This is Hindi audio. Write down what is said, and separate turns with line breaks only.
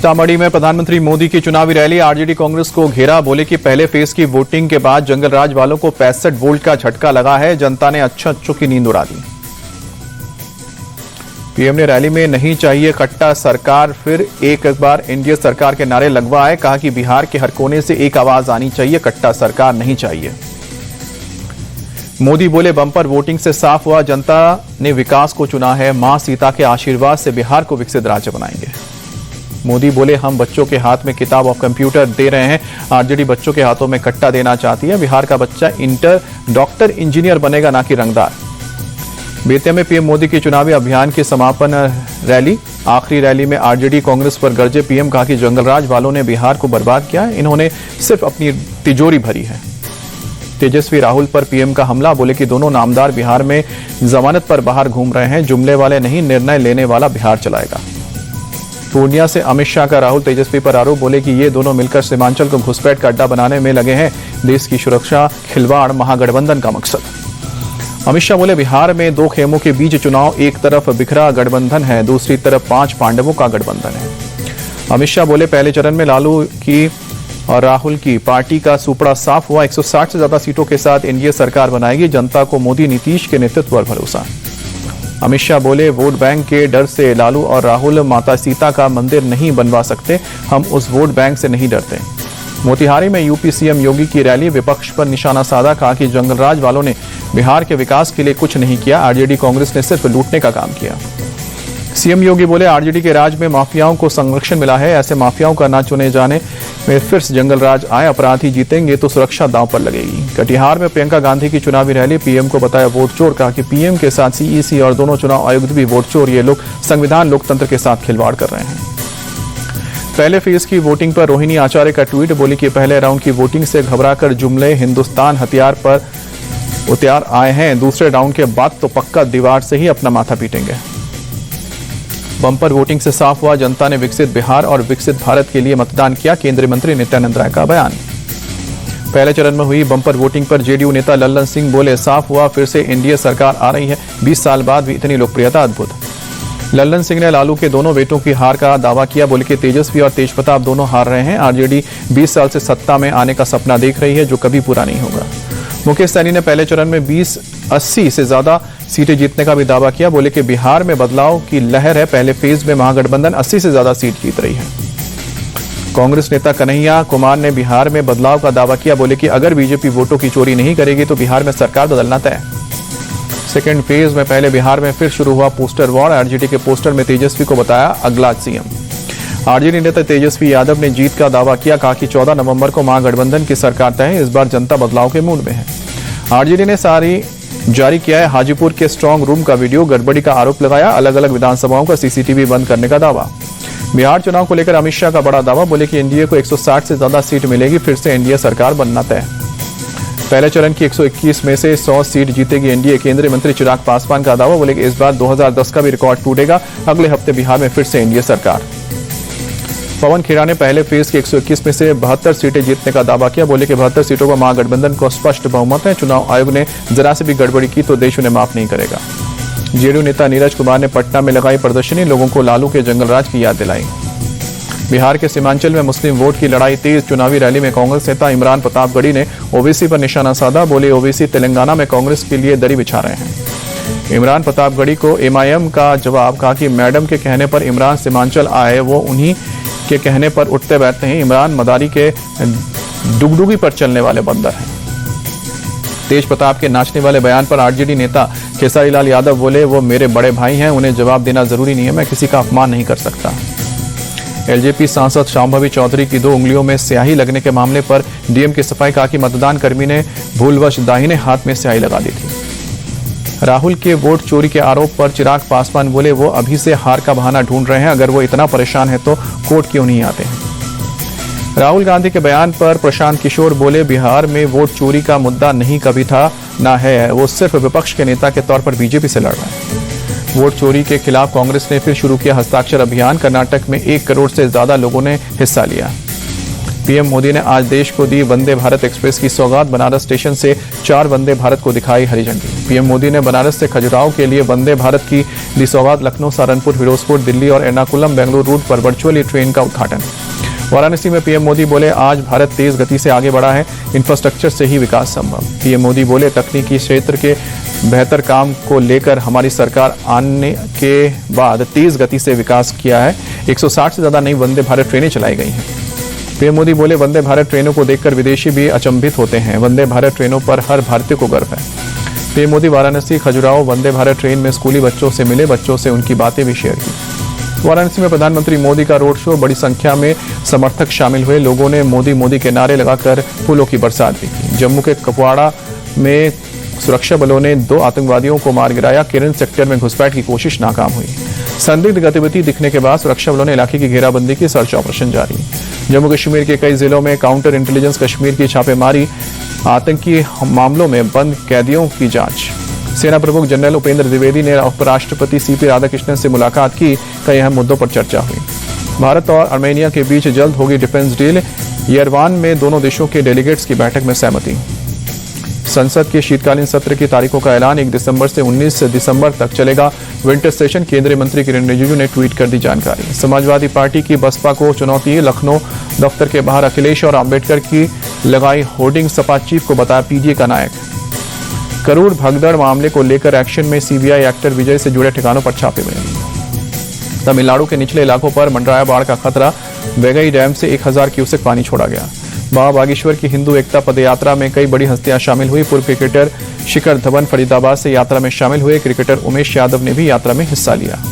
सीतामढ़ी में प्रधानमंत्री मोदी की चुनावी रैली। आरजेडी कांग्रेस को घेरा, बोले कि पहले फेज की वोटिंग के बाद जंगलराज वालों को 65 वोल्ट का झटका लगा है, जनता ने अच्छों की नींद उड़ा दी। पीएम ने रैली में नहीं चाहिए कट्टा सरकार, फिर एक बार एनडीए सरकार के नारे लगवाए। कहा कि बिहार के हर कोने से एक आवाज आनी चाहिए, कट्टा सरकार नहीं चाहिए। मोदी बोले बम्पर वोटिंग से साफ हुआ, जनता ने विकास को चुना है, मां सीता के आशीर्वाद से बिहार को विकसित राज्य बनाएंगे। मोदी बोले हम बच्चों के हाथ में किताब और कंप्यूटर दे रहे हैं, आरजेडी बच्चों के हाथों में कट्टा देना चाहती है। बिहार का बच्चा डॉक्टर इंजीनियर बनेगा, ना कि रंगदार। बेतिया में पीएम मोदी के चुनावी अभियान की समापन रैली। आखिरी रैली में आरजेडी कांग्रेस पर गरजे पीएम। कहा कि जंगलराज वालों ने बिहार को बर्बाद किया, इन्होंने सिर्फ अपनी तिजोरी भरी है। तेजस्वी राहुल पर पीएम का हमला, बोले कि दोनों नामदार बिहार में जमानत पर बाहर घूम रहे हैं, जुमले वाले नहीं, निर्णय लेने वाला बिहार चलाएगा। पूर्णिया से अमित शाह का राहुल तेजस्वी पर आरोप, बोले कि ये दोनों मिलकर सीमांचल को घुसपैठ का अड्डा बनाने में लगे हैं, देश की सुरक्षा खिलवाड़ महागठबंधन का मकसद। अमित शाह बोले बिहार में दो खेमों के बीच चुनाव, एक तरफ बिखरा गठबंधन है, दूसरी तरफ 5 पांडवों का गठबंधन है। अमित शाह बोले पहले चरण में लालू की और राहुल की पार्टी का सुपड़ा साफ हुआ, 160 से ज्यादा सीटों के साथ एनडीए सरकार बनाएगी, जनता को मोदी नीतीश के नेतृत्व पर भरोसा। अमित शाह बोले वोट बैंक के डर से लालू और राहुल माता सीता का मंदिर नहीं बनवा सकते, हम उस वोट बैंक से नहीं डरते। मोतिहारी में यूपी सीएम योगी की रैली, विपक्ष पर निशाना साधा। कहा कि जंगलराज वालों ने बिहार के विकास के लिए कुछ नहीं किया, आरजेडी कांग्रेस ने सिर्फ लूटने का काम किया। सीएम योगी बोले आरजेडी के राज में माफियाओं को संरक्षण मिला है, ऐसे माफियाओं का न चुने जाने में फिर से जंगलराज आए, अपराधी जीतेंगे तो सुरक्षा दांव पर लगेगी। कटिहार में प्रियंका गांधी की चुनावी रैली, पीएम को बताया वोट चोर। कहा कि पीएम के साथ सीईसी और दोनों चुनाव आयुक्त भी वोट चोर, ये लोग संविधान लोकतंत्र के साथ खिलवाड़ कर रहे हैं। पहले फेज की वोटिंग पर रोहिणी आचार्य का ट्वीट, बोली कि पहले राउंड की वोटिंग से घबराकर जुमले हिंदुस्तान हथियार पर उतार आए हैं, दूसरे राउंड के बाद तो पक्का दीवार से ही अपना माथा पीटेंगे। बम्पर वोटिंग से साफ हुआ, जनता ने विकसित बिहार और विकसित भारत के लिए मतदान किया, केंद्रीय मंत्री नित्यानंद राय का बयान। पहले चरण में हुई बम्पर वोटिंग पर जेडीयू नेता लल्लन सिंह बोले साफ हुआ, फिर से एनडीए सरकार आ रही है, 20 साल बाद भी इतनी लोकप्रियता, अद्भुत। लल्लन सिंह ने लालू के दोनों बेटों की हार का दावा किया, बोले कि तेजस्वी और तेजप्रताप दोनों हार रहे हैं, आरजेडी 20 साल से सत्ता में आने का सपना देख रही है, जो कभी पूरा नहीं होगा। मुकेश सैनी ने पहले चरण में 80 से ज्यादा सीटें जीतने का भी दावा किया, बोले कि बिहार में बदलाव की लहर है, पहले फेज में महागठबंधन 80 से ज्यादा सीट जीत रही है। कांग्रेस नेता कन्हैया कुमार ने बिहार में बदलाव का दावा किया, बोले कि अगर बीजेपी वोटों की चोरी नहीं करेगी तो बिहार में सरकार बदलना तय। सेकेंड फेज में पहले बिहार में फिर शुरू हुआ पोस्टर वॉर, आरजेडी के पोस्टर में तेजस्वी को बताया अगला सीएम। आरजेडी नेता तेजस्वी यादव ने जीत का दावा किया, कहा कि 14 नवंबर को महागठबंधन की सरकार तय है, इस बार जनता बदलाव के मूड में है। आरजेडी ने जारी किया है हाजीपुर के स्ट्रांग रूम का वीडियो, गड़बड़ी का आरोप लगाया, अलग अलग विधानसभाओं का सीसीटीवी बंद करने का दावा। बिहार चुनाव को लेकर अमित शाह का बड़ा दावा, बोले कि एनडीए को 160 से ज्यादा सीट मिलेगी, फिर से एनडीए सरकार बनना तय। पहले चरण की 121 में से 100 सीट जीतेगी एनडीए, केंद्रीय मंत्री चिराग पासवान का दावा, बोले कि इस बार 2010 का भी रिकॉर्ड टूटेगा, अगले हफ्ते बिहार में फिर से एनडीए सरकार। पवन खेड़ा ने पहले फेज के 121 में से 72 सीटें जीतने का दावा किया, बोले कि 72 सीटों पर महागठबंधन को स्पष्ट बहुमत है, चुनाव आयोग ने जरा से भी गड़बड़ी की तो देश उन्हें माफ नहीं करेगा। जेडीयू नेता नीरज कुमार ने पटना में लगाई प्रदर्शनी, लोगों को लालू के जंगलराज की याद दिलाई। बिहार के सीमांचल में मुस्लिम वोट की लड़ाई तेज, चुनावी रैली में कांग्रेस नेता इमरान प्रतापगढ़ी ने ओबीसी पर निशाना साधा, बोले ओबीसी तेलंगाना में कांग्रेस के लिए दरी बिछा रहे हैं। इमरान प्रतापगढ़ी को एमआईएम का जवाब, कहा कि मैडम के कहने पर इमरान सीमांचल आए, वो उन्हीं के कहने पर उठते बैठते हैं, इमरान मदारी के डुगडुगी पर चलने वाले बंदर हैं। तेज प्रताप के नाचने वाले बयान पर आरजेडी नेता खेसारी लाल यादव बोले वो मेरे बड़े भाई हैं, उन्हें जवाब देना जरूरी नहीं है, मैं किसी का अपमान नहीं कर सकता। एलजेपी सांसद शांभवी चौधरी की 2 उंगलियों में स्याही लगने के मामले पर डीएम की सफाई, कहा कि मतदान कर्मी ने भूलवश दाहिने हाथ में स्याही लगा दी थी। राहुल के वोट चोरी के आरोप पर चिराग पासवान बोले वो अभी से हार का बहाना ढूंढ रहे हैं, अगर वो इतना परेशान है तो कोर्ट क्यों नहीं आते हैं। राहुल गांधी के बयान पर प्रशांत किशोर बोले बिहार में वोट चोरी का मुद्दा नहीं कभी था ना है, वो सिर्फ विपक्ष के नेता के तौर पर बीजेपी से लड़ रहे हैं। वोट चोरी के खिलाफ कांग्रेस ने फिर शुरू किया हस्ताक्षर अभियान, कर्नाटक में 1 करोड़ से ज्यादा लोगों ने हिस्सा लिया। पीएम मोदी ने आज देश को दी वंदे भारत एक्सप्रेस की सौगात, बनारस स्टेशन से 4 वंदे भारत को दिखाई हरी झंडी। पीएम मोदी ने बनारस से खजुराहो के लिए वंदे भारत की दी सौगात। लखनऊ, सहारनपुर, फिरोजपुर, दिल्ली और एर्नाकुलम बेंगलुरु रूट पर वर्चुअली ट्रेन का उद्घाटन। वाराणसी में पीएम मोदी बोले, आज भारत तेज गति से आगे बढ़ा है, इंफ्रास्ट्रक्चर से ही विकास संभव। पीएम मोदी बोले, तकनीकी क्षेत्र के बेहतर काम को लेकर हमारी सरकार आने के बाद तेज गति से विकास किया है। 160 से ज्यादा नई वंदे भारत ट्रेनें चलाई गई हैं। पीएम मोदी बोले, वंदे भारत ट्रेनों को देखकर विदेशी भी अचंभित होते हैं। वंदे भारत ट्रेनों पर हर भारतीय को गर्व है। पीएम मोदी वाराणसी खजुराहो वंदे भारत ट्रेन में स्कूली बच्चों से मिले, बच्चों से उनकी बातें भी शेयर की। वाराणसी में प्रधानमंत्री मोदी का रोड शो, बड़ी संख्या में समर्थक शामिल हुए। लोगों ने मोदी मोदी के नारे लगाकर फूलों की बरसात भी की। जम्मू के कुपवाड़ा में सुरक्षा बलों ने 2 आतंकवादियों को मार गिराया। किरण सेक्टर में घुसपैठ की कोशिश नाकाम हुई। संदिग्ध गतिविधि दिखने के बाद सुरक्षा बलों ने इलाके की घेराबंदी की, सर्च ऑपरेशन जारी। जम्मू कश्मीर के कई जिलों में काउंटर इंटेलिजेंस कश्मीर की छापेमारी, आतंकी मामलों में बंद कैदियों की जांच। सेना प्रमुख जनरल उपेंद्र द्विवेदी ने उपराष्ट्रपति सीपी राधाकृष्णन से मुलाकात की। कई अहम मुद्दों पर चर्चा हुई। भारत और आर्मेनिया के बीच जल्द होगी डिफेंस डील। येरेवान में दोनों देशों के डेलीगेट्स की बैठक में सहमति। संसद के शीतकालीन सत्र की तारीखों का ऐलान, 1 दिसंबर से 19 दिसंबर तक चलेगा विंटर सेशन। केंद्रीय मंत्री किरण रिजिजू ने ट्वीट कर दी जानकारी। समाजवादी पार्टी की बसपा को चुनौती, लखनऊ दफ्तर के बाहर अखिलेश और अंबेडकर की लगाई होर्डिंग, सपा चीफ को बताया पीडीए का नायक। करोड़ भगदड़ मामले को लेकर एक्शन में सीबीआई, एक्टर विजय से जुड़े ठिकानों पर छापे हुए। तमिलनाडु के निचले इलाकों पर मंडराया बाढ़ का खतरा, वेगई डैम से 1000 क्यूसेक पानी छोड़ा गया। बाबा बागेश्वर की हिंदू एकता पदयात्रा में कई बड़ी हस्तियां शामिल हुई। पूर्व क्रिकेटर शिखर धवन फरीदाबाद से यात्रा में शामिल हुए। क्रिकेटर उमेश यादव ने भी यात्रा में हिस्सा लिया।